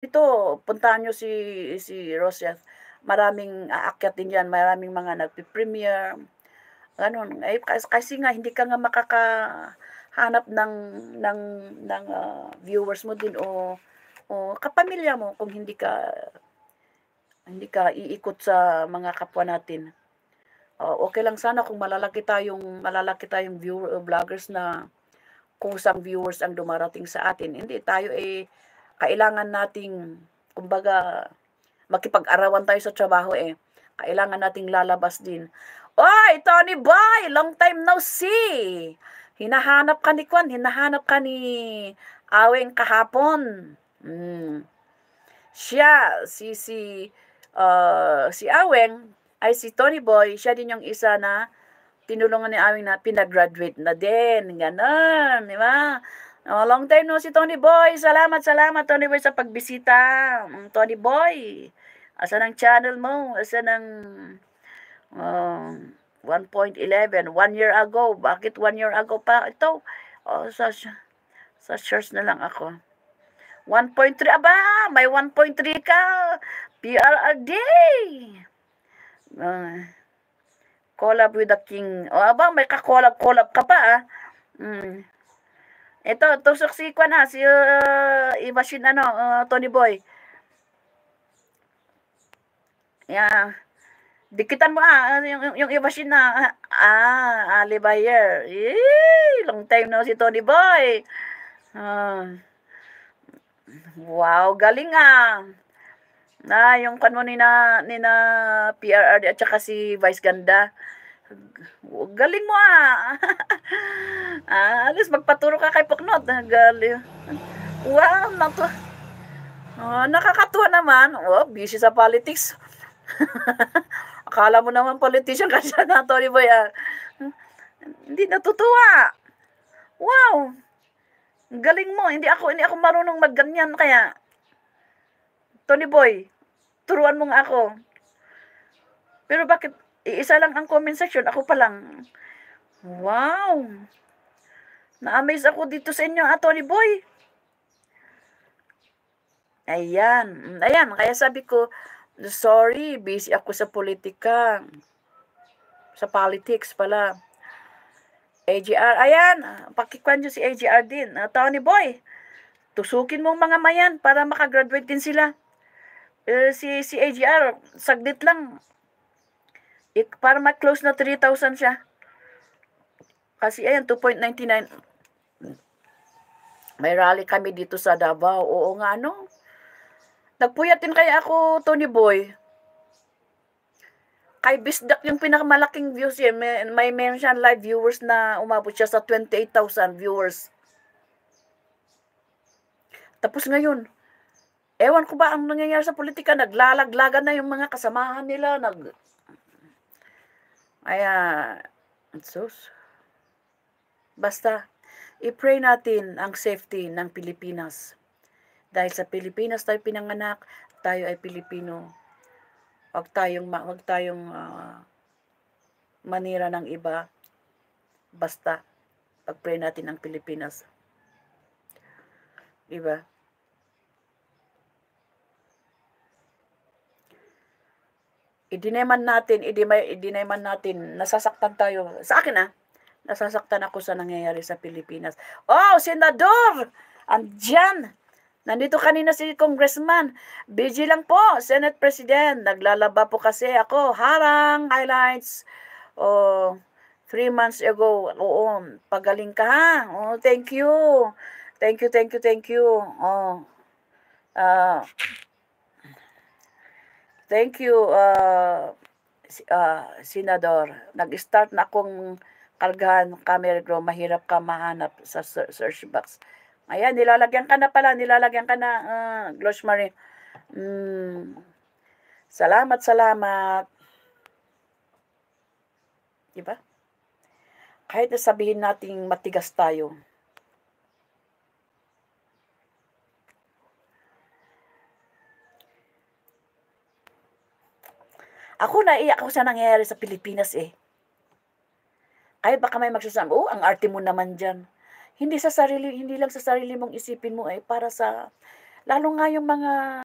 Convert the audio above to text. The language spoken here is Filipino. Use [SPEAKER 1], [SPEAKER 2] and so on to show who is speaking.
[SPEAKER 1] ito, puntahan niyo si Rosyas. Maraming aakyat din diyan, maraming mga nagpe-premiere, gano'n. Eh, kasi nga hindi ka nga makakahanap ng viewers mo din o kapamilya mo kung hindi ka iikot sa mga kapwa natin. Okey lang sana kung malalaki tayong vloggers na kusang viewers ang dumarating sa atin. Hindi, tayo, kailangan nating kumbaga makipag-arawan tayo sa trabaho, kailangan nating lalabas din. "Oy, Tony Boy, long time no see! Hinahanap ka ni Aweng kahapon." Hmm. Siya, si Aweng ay si Tony Boy, siya din yung isa na tinulungan ni Aweng na pinag-graduate na din, gano'n, 'di ba? Long time no si Tony Boy. Salamat, salamat Tony Boy sa pagbisita. Tony Boy, asan ang channel mo? Asan ang um, 1.11? 1 year ago. Bakit 1 year ago pa? Ito, sa church na lang ako. 1.3, aba, may 1.3 ka. PRRD. Uh, collab with the king. O aba, may ka-collab-collab ka pa ah. Mm. Ito, tusok si Kwan ha, si Ibasin Tony Boy. Yeah. Dikitan mo yung Ibasin na, Ali Bayer. Long time no si Tony Boy. Wow, galing ah. Yung kano ni na PRRD at saka si Vice Ganda. Galing mo ah. Alis magpaturo ka kay Puknot. Galing. Wow, nakakatuwa naman. Busy sa politics. Akala mo naman politician ka siya na, Tony Boy. Hindi natutuwa. Wow. Galing mo. Hindi ako marunong magganyan kaya. Tony Boy, turuan mo nga ako. Pero bakit iisa lang ang comment section? Ako pa lang. Wow. Na-amaze ako dito sa inyo, Tony Boy. Ayan. Ayan, kaya sabi ko, sorry, busy ako sa politika. Sa politics pala. AGR, ayan, pakikwan nyo si AGR din. Tony Boy, tusukin mong mga mayan para makagraduate din sila. Si AGR, saglit lang. Para ma-close na 3,000 siya. Kasi ayan, 2.99. May rally kami dito sa Davao. Oo nga, Nagpuyat din kaya ako, Tony Boy. Kay Bisdak yung pinakamalaking views yan. May mention live viewers na umabot siya sa 28,000 viewers. Tapos ngayon, ewan ko ba ang nangyayari sa politika, naglalaglagan na yung mga kasamahan nila. Kaya, sus. Basta, i-pray natin ang safety ng Pilipinas. Dahil sa Pilipinas tayo pinanganak, tayo ay Pilipino. Wag tayong manira ng iba. Basta, pag-pray natin ang Pilipinas. Diba? I-deny man natin, nasasaktan tayo. Sa akin nasasaktan ako sa nangyayari sa Pilipinas. Senador! Andyan! Nandito kanina si Congressman. Busy lang po, Senate President. Naglalaba po kasi ako. Harang, highlights. 3 months ago. Oo, pagaling ka ha. Thank you. Thank you, thank you, thank you. Thank you, Senador. Nag-start na akong kargahan camera ko. Mahirap ka mahanap sa search box. Ayan, nilalagyan ka na, Gloss Marie. Salamat, salamat. Diba? Kahit na sabihin nating matigas tayo. Ako naiyak ako sa nangyayari sa Pilipinas Kahit baka may magsasabi, ang arte mo naman dyan. Hindi lang sa sarili mong isipin mo para sa Lalo nga yung mga